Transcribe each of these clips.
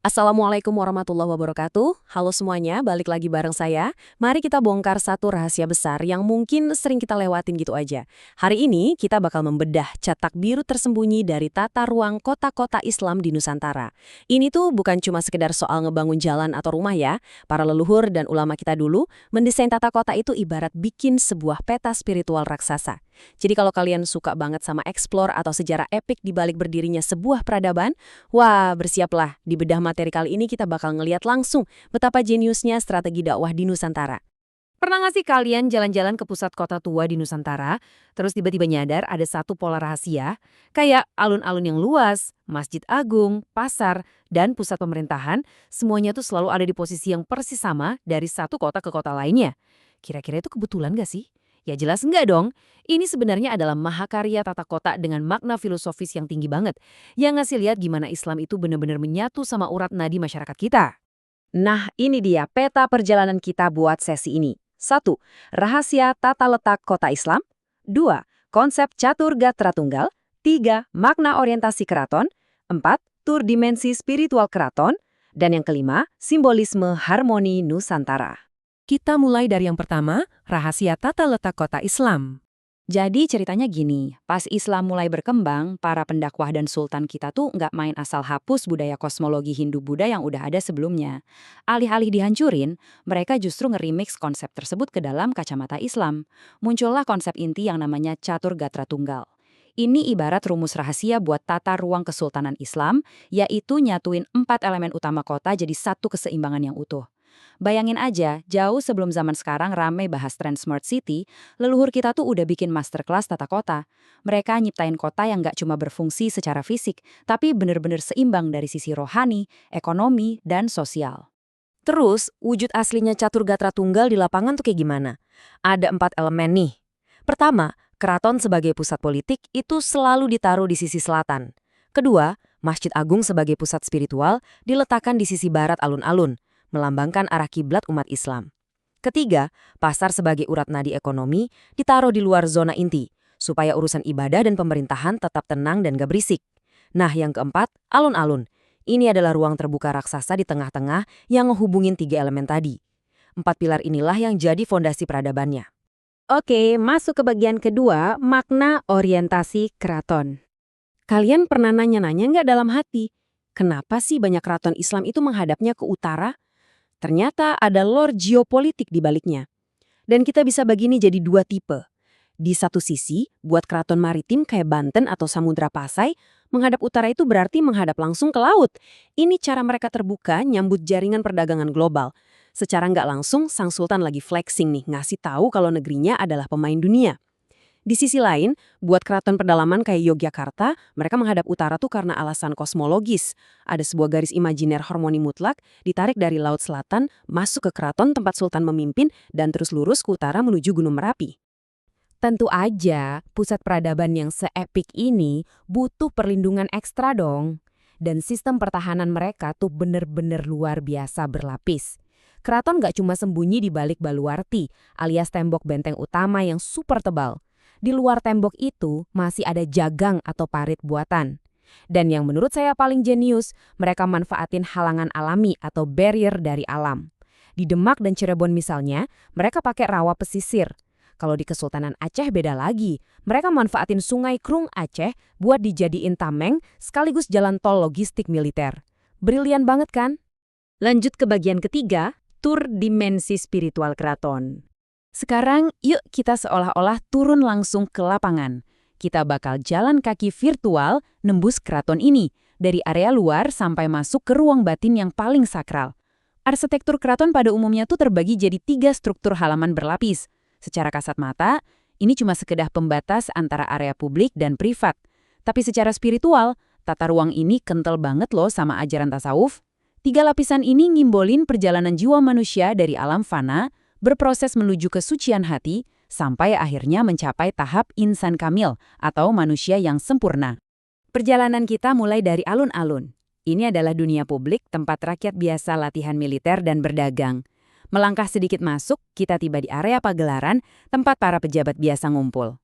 Assalamualaikum warahmatullahi wabarakatuh. Halo semuanya, balik lagi bareng saya. Mari kita bongkar satu rahasia besar yang mungkin sering kita lewatin gitu aja. Hari ini kita bakal membedah cetak biru tersembunyi dari tata ruang kota-kota Islam di Nusantara. Ini tuh bukan cuma sekedar soal ngebangun jalan atau rumah ya. Para leluhur dan ulama kita dulu mendesain tata kota itu ibarat bikin sebuah peta spiritual raksasa. Jadi kalau kalian suka banget sama explore atau sejarah epik di balik berdirinya sebuah peradaban, wah, bersiaplah. Di bedah materi kali ini kita bakal ngeliat langsung betapa jeniusnya strategi dakwah di Nusantara. Pernah nggak sih kalian jalan-jalan ke pusat kota tua di Nusantara, terus tiba-tiba nyadar ada satu pola rahasia, kayak alun-alun yang luas, masjid agung, pasar, dan pusat pemerintahan, semuanya tuh selalu ada di posisi yang persis sama dari satu kota ke kota lainnya. Kira-kira itu kebetulan nggak sih? Ya jelas enggak dong. Ini sebenarnya adalah mahakarya tata kota dengan makna filosofis yang tinggi banget, yang ngasih lihat gimana Islam itu benar-benar menyatu sama urat nadi masyarakat kita. Nah, ini dia peta perjalanan kita buat sesi ini. 1. Rahasia tata letak kota Islam. 2. Konsep catur gatra tunggal. 3. Makna orientasi keraton. 4. Tur dimensi spiritual keraton. Dan yang kelima, simbolisme harmoni Nusantara. Kita mulai dari yang pertama, rahasia tata letak kota Islam. Jadi ceritanya gini, pas Islam mulai berkembang, para pendakwah dan sultan kita tuh nggak main asal hapus budaya kosmologi Hindu-Buddha yang udah ada sebelumnya. Alih-alih dihancurin, mereka justru nge-remix konsep tersebut ke dalam kacamata Islam. Muncullah konsep inti yang namanya Catur Gatra Tunggal. Ini ibarat rumus rahasia buat tata ruang kesultanan Islam, yaitu nyatuin 4 elemen utama kota jadi satu keseimbangan yang utuh. Bayangin aja, jauh sebelum zaman sekarang rame bahas tren smart city, leluhur kita tuh udah bikin masterclass tata kota. Mereka nyiptain kota yang nggak cuma berfungsi secara fisik, tapi bener-bener seimbang dari sisi rohani, ekonomi, dan sosial. Terus, wujud aslinya catur gatra tunggal di lapangan tuh kayak gimana? Ada 4 elemen nih. Pertama, keraton sebagai pusat politik itu selalu ditaruh di sisi selatan. Kedua, Masjid Agung sebagai pusat spiritual diletakkan di sisi barat alun-alun, melambangkan arah kiblat umat Islam. Ketiga, pasar sebagai urat nadi ekonomi ditaruh di luar zona inti, supaya urusan ibadah dan pemerintahan tetap tenang dan gak berisik. Nah, yang keempat, alun-alun. Ini adalah ruang terbuka raksasa di tengah-tengah yang menghubungin 3 elemen tadi. 4 pilar inilah yang jadi fondasi peradabannya. Oke, masuk ke bagian kedua, makna orientasi keraton. Kalian pernah nanya-nanya nggak dalam hati, kenapa sih banyak keraton Islam itu menghadapnya ke utara? Ternyata ada lore geopolitik di baliknya. Dan kita bisa bagi ini jadi 2 tipe. Di satu sisi, buat keraton maritim kayak Banten atau Samudra Pasai, menghadap utara itu berarti menghadap langsung ke laut. Ini cara mereka terbuka nyambut jaringan perdagangan global. Secara nggak langsung, sang sultan lagi flexing nih, ngasih tahu kalau negerinya adalah pemain dunia. Di sisi lain, buat keraton pedalaman kayak Yogyakarta, mereka menghadap utara tuh karena alasan kosmologis. Ada sebuah garis imajiner harmoni mutlak, ditarik dari Laut Selatan, masuk ke keraton tempat sultan memimpin, dan terus lurus ke utara menuju Gunung Merapi. Tentu aja, pusat peradaban yang seepik ini butuh perlindungan ekstra dong. Dan sistem pertahanan mereka tuh bener-bener luar biasa berlapis. Keraton gak cuma sembunyi di balik baluarti, alias tembok benteng utama yang super tebal. Di luar tembok itu masih ada jagang atau parit buatan. Dan yang menurut saya paling jenius, mereka manfaatin halangan alami atau barrier dari alam. Di Demak dan Cirebon misalnya, mereka pakai rawa pesisir. Kalau di Kesultanan Aceh beda lagi, mereka manfaatin Sungai Krung Aceh buat dijadiin tameng sekaligus jalan tol logistik militer. Brilian banget kan? Lanjut ke bagian ketiga, tur dimensi spiritual keraton. Sekarang yuk kita seolah-olah turun langsung ke lapangan. Kita bakal jalan kaki virtual nembus keraton ini, dari area luar sampai masuk ke ruang batin yang paling sakral. Arsitektur keraton pada umumnya tuh terbagi jadi 3 struktur halaman berlapis. Secara kasat mata, ini cuma sekedar pembatas antara area publik dan privat. Tapi secara spiritual, tata ruang ini kental banget loh sama ajaran tasawuf. 3 lapisan ini ngimbolin perjalanan jiwa manusia dari alam fana, berproses menuju kesucian hati, sampai akhirnya mencapai tahap insan kamil atau manusia yang sempurna. Perjalanan kita mulai dari alun-alun. Ini adalah dunia publik tempat rakyat biasa latihan militer dan berdagang. Melangkah sedikit masuk, kita tiba di area pagelaran, tempat para pejabat biasa ngumpul.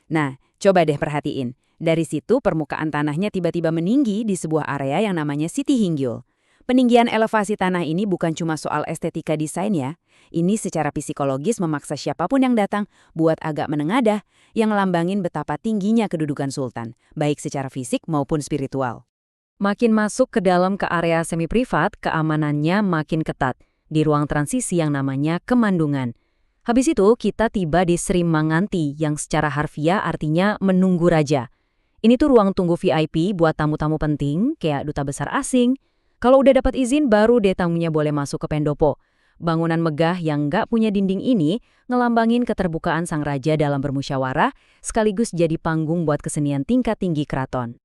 Nah, coba deh perhatiin. Dari situ permukaan tanahnya tiba-tiba meninggi di sebuah area yang namanya Siti Hinggul. Peninggian elevasi tanah ini bukan cuma soal estetika desain ya. Ini secara psikologis memaksa siapapun yang datang buat agak menengadah, yang ngelambangin betapa tingginya kedudukan sultan, baik secara fisik maupun spiritual. Makin masuk ke dalam ke area semi-privat, keamanannya makin ketat. Di ruang transisi yang namanya Kemandungan. Habis itu kita tiba di Sri Manganti yang secara harfiah artinya menunggu raja. Ini tuh ruang tunggu VIP buat tamu-tamu penting kayak duta besar asing. Kalau udah dapat izin baru deh tamunya boleh masuk ke pendopo. Bangunan megah yang nggak punya dinding ini ngelambangin keterbukaan sang raja dalam bermusyawarah sekaligus jadi panggung buat kesenian tingkat tinggi keraton.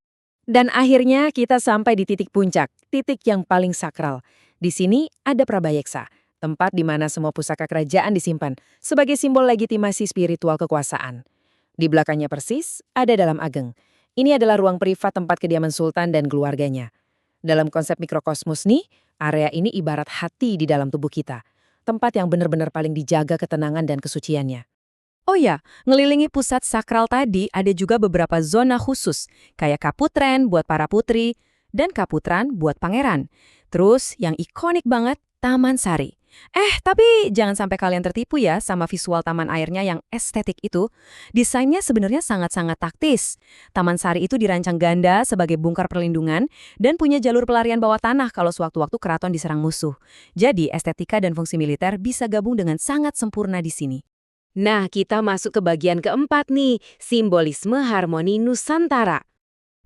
Dan akhirnya kita sampai di titik puncak, titik yang paling sakral. Di sini ada Prabayeksa, tempat di mana semua pusaka kerajaan disimpan sebagai simbol legitimasi spiritual kekuasaan. Di belakangnya persis ada Dalam Ageng. Ini adalah ruang privat tempat kediaman sultan dan keluarganya. Dalam konsep mikrokosmos nih, area ini ibarat hati di dalam tubuh kita. Tempat yang benar-benar paling dijaga ketenangan dan kesuciannya. Oh ya, ngelilingi pusat sakral tadi ada juga beberapa zona khusus, kayak kaputren buat para putri dan kaputran buat pangeran. Terus yang ikonik banget, Taman Sari. Tapi jangan sampai kalian tertipu ya sama visual taman airnya yang estetik itu. Desainnya sebenarnya sangat-sangat taktis. Taman Sari itu dirancang ganda sebagai bungkar perlindungan dan punya jalur pelarian bawah tanah kalau sewaktu-waktu keraton diserang musuh. Jadi estetika dan fungsi militer bisa gabung dengan sangat sempurna di sini. Nah, kita masuk ke bagian keempat nih, simbolisme harmoni Nusantara.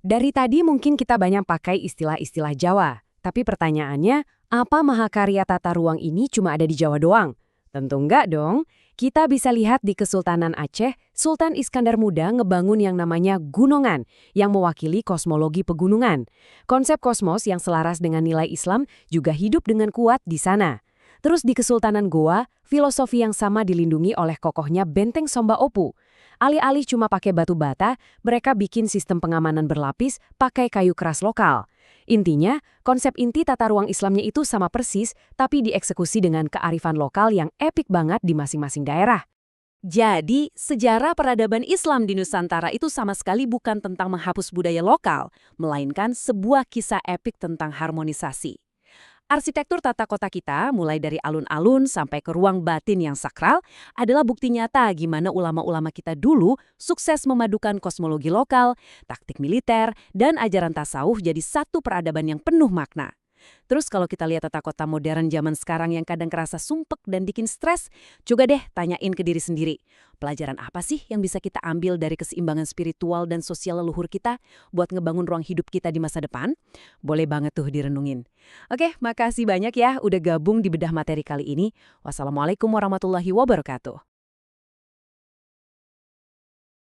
Dari tadi mungkin kita banyak pakai istilah-istilah Jawa. Tapi pertanyaannya, apa mahakarya tata ruang ini cuma ada di Jawa doang? Tentu enggak dong. Kita bisa lihat di Kesultanan Aceh, Sultan Iskandar Muda ngebangun yang namanya Gunungan, yang mewakili kosmologi pegunungan. Konsep kosmos yang selaras dengan nilai Islam juga hidup dengan kuat di sana. Terus di Kesultanan Goa, filosofi yang sama dilindungi oleh kokohnya Benteng Somba Opu. Alih-alih cuma pakai batu bata, mereka bikin sistem pengamanan berlapis pakai kayu keras lokal. Intinya, konsep inti tata ruang Islamnya itu sama persis, tapi dieksekusi dengan kearifan lokal yang epik banget di masing-masing daerah. Jadi, sejarah peradaban Islam di Nusantara itu sama sekali bukan tentang menghapus budaya lokal, melainkan sebuah kisah epik tentang harmonisasi. Arsitektur tata kota kita, mulai dari alun-alun sampai ke ruang batin yang sakral, adalah bukti nyata gimana ulama-ulama kita dulu sukses memadukan kosmologi lokal, taktik militer, dan ajaran tasawuf jadi satu peradaban yang penuh makna. Terus kalau kita lihat tata kota modern zaman sekarang yang kadang kerasa sumpek dan bikin stres, coba deh tanyain ke diri sendiri. Pelajaran apa sih yang bisa kita ambil dari keseimbangan spiritual dan sosial leluhur kita buat ngebangun ruang hidup kita di masa depan? Boleh banget tuh direnungin. Oke, makasih banyak ya udah gabung di bedah materi kali ini. Wassalamualaikum warahmatullahi wabarakatuh.